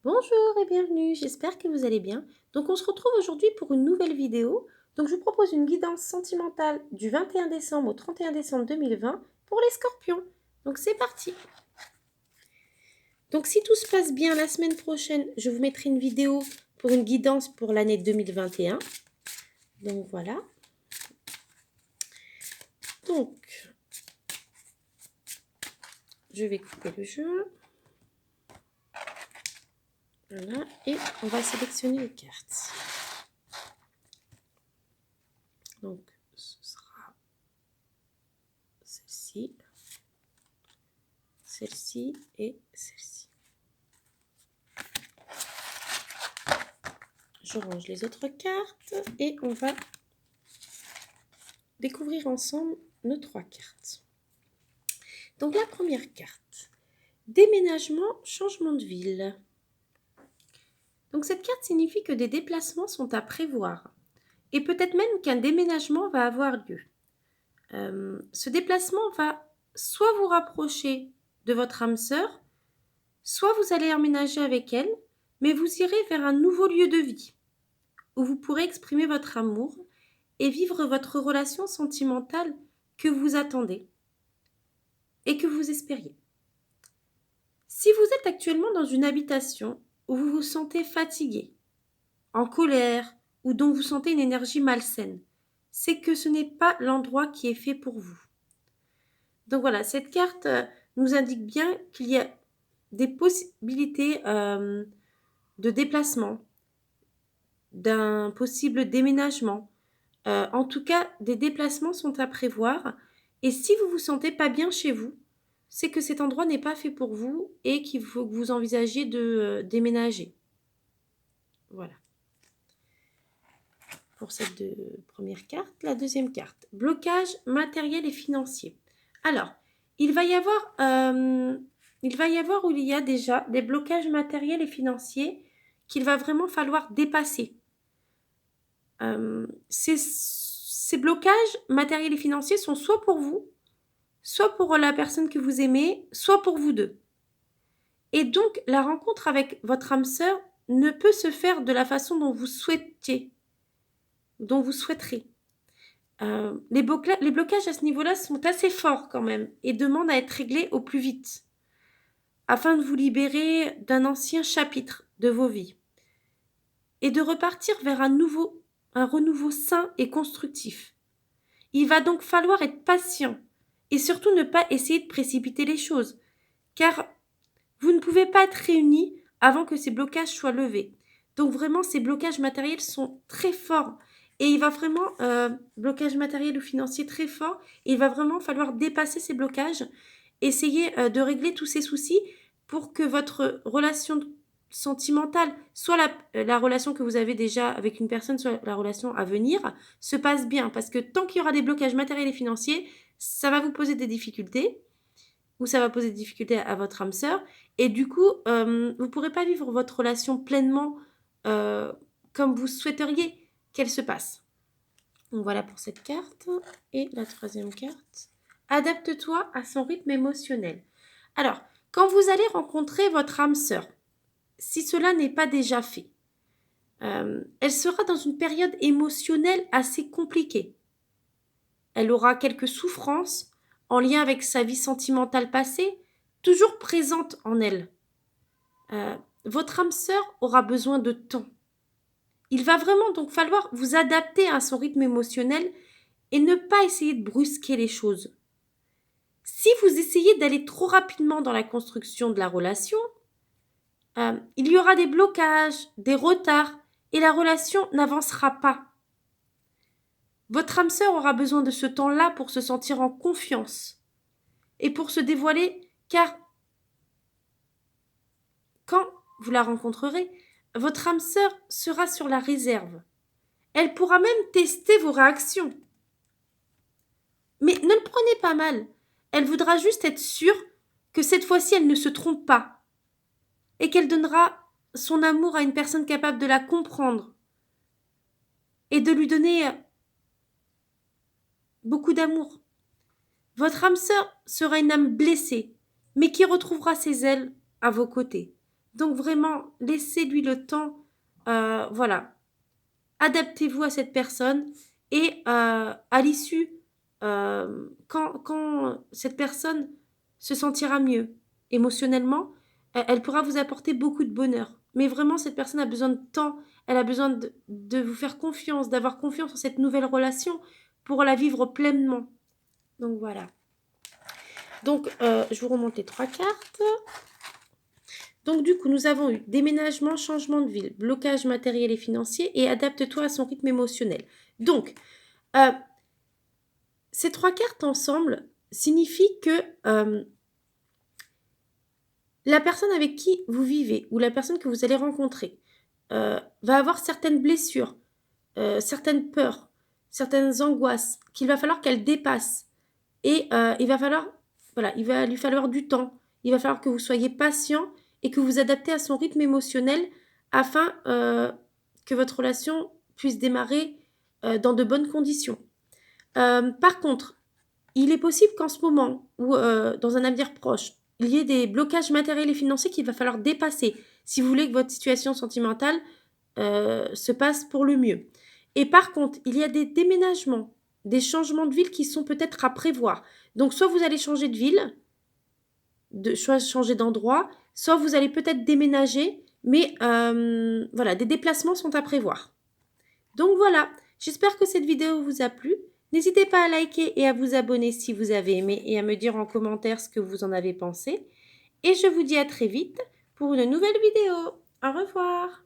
Bonjour et bienvenue, j'espère que vous allez bien. Donc on se retrouve aujourd'hui pour une nouvelle vidéo. Donc je vous propose une guidance sentimentale du 21 décembre au 31 décembre 2020 pour les scorpions. Donc c'est parti. Donc si tout se passe bien la semaine prochaine, je vous mettrai une vidéo pour une guidance pour l'année 2021. Donc voilà. Donc je vais couper le jeu. Voilà, et on va sélectionner les cartes. Donc, ce sera celle-ci, celle-ci et celle-ci. Je range les autres cartes et on va découvrir ensemble nos 3 cartes. Donc la première carte, déménagement, changement de ville. Donc cette carte signifie que des déplacements sont à prévoir et peut-être même qu'un déménagement va avoir lieu. Ce déplacement va soit vous rapprocher de votre âme sœur, soit vous allez emménager avec elle, mais vous irez vers un nouveau lieu de vie où vous pourrez exprimer votre amour et vivre votre relation sentimentale que vous attendez et que vous espériez. Si vous êtes actuellement dans une habitation où vous vous sentez fatigué, en colère ou dont vous sentez une énergie malsaine, c'est que ce n'est pas l'endroit qui est fait pour vous. Donc voilà, cette carte nous indique bien qu'il y a des possibilités de déplacement, d'un possible déménagement. En tout cas, des déplacements sont à prévoir. Et si vous vous sentez pas bien chez vous, c'est que cet endroit n'est pas fait pour vous et qu'il faut que vous envisagiez de déménager. Voilà. Pour cette première carte. La deuxième carte, blocage matériel et financier. Alors, il va y avoir où il y a déjà des blocages matériels et financiers qu'il va vraiment falloir dépasser. Ces blocages matériels et financiers sont soit pour vous, soit pour la personne que vous aimez, soit pour vous deux. Et donc, la rencontre avec votre âme sœur ne peut se faire de la façon dont vous souhaitiez, dont vous souhaiterez. Les blocages à ce niveau-là sont assez forts quand même et demandent à être réglés au plus vite, afin de vous libérer d'un ancien chapitre de vos vies et de repartir vers un renouveau sain et constructif. Il va donc falloir être patient et surtout ne pas essayer de précipiter les choses, car vous ne pouvez pas être réunis avant que ces blocages soient levés. Donc vraiment, ces blocages matériels sont très forts et il va vraiment, blocage matériel ou financier très fort, et il va vraiment falloir dépasser ces blocages, essayer de régler tous ces soucis pour que votre relation sentimentale, soit la relation que vous avez déjà avec une personne, soit la relation à venir, se passe bien. Parce que tant qu'il y aura des blocages matériels et financiers, ça va vous poser des difficultés, ou ça va poser des difficultés à votre âme sœur, et du coup, vous ne pourrez pas vivre votre relation pleinement comme vous souhaiteriez qu'elle se passe. Donc voilà pour cette carte. Et la troisième carte, adapte-toi à son rythme émotionnel. Alors, quand vous allez rencontrer votre âme sœur, si cela n'est pas déjà fait, elle sera dans une période émotionnelle assez compliquée. Elle aura quelques souffrances en lien avec sa vie sentimentale passée, toujours présentes en elle. Votre âme sœur aura besoin de temps. Il va vraiment donc falloir vous adapter à son rythme émotionnel et ne pas essayer de brusquer les choses. Si vous essayez d'aller trop rapidement dans la construction de la relation, il y aura des blocages, des retards, et la relation n'avancera pas. Votre âme sœur aura besoin de ce temps-là pour se sentir en confiance et pour se dévoiler, car quand vous la rencontrerez, votre âme sœur sera sur la réserve. Elle pourra même tester vos réactions. Mais ne le prenez pas mal. Elle voudra juste être sûre que cette fois-ci, elle ne se trompe pas et qu'elle donnera son amour à une personne capable de la comprendre et de lui donner beaucoup d'amour. Votre âme sœur sera une âme blessée, mais qui retrouvera ses ailes à vos côtés. Donc vraiment, laissez-lui le temps. Voilà, adaptez-vous à cette personne et à l'issue, quand cette personne se sentira mieux émotionnellement, elle pourra vous apporter beaucoup de bonheur. Mais vraiment, cette personne a besoin de temps, elle a besoin de vous faire confiance, d'avoir confiance en cette nouvelle relation pour la vivre pleinement. Donc voilà. Donc, je vous remonte les 3 cartes. Donc du coup, nous avons eu déménagement, changement de ville, blocage matériel et financier et adapte-toi à son rythme émotionnel. Donc, euh, ces 3 cartes ensemble signifient que la personne avec qui vous vivez ou la personne que vous allez rencontrer va avoir certaines blessures, certaines peurs, certaines angoisses qu'il va falloir qu'elle dépasse. Et il va falloir, voilà, il va lui falloir du temps. Il va falloir que vous soyez patient et que vous adaptez à son rythme émotionnel afin que votre relation puisse démarrer dans de bonnes conditions. Par contre, il est possible qu'en ce moment ou dans un avenir proche, il y ait des blocages matériels et financiers qu'il va falloir dépasser si vous voulez que votre situation sentimentale se passe pour le mieux. Et par contre, il y a des déménagements, des changements de ville qui sont peut-être à prévoir. Donc, soit vous allez changer de ville, soit changer d'endroit, soit vous allez peut-être déménager, mais voilà, des déplacements sont à prévoir. Donc voilà, j'espère que cette vidéo vous a plu. N'hésitez pas à liker et à vous abonner si vous avez aimé et à me dire en commentaire ce que vous en avez pensé. Et je vous dis à très vite pour une nouvelle vidéo. Au revoir.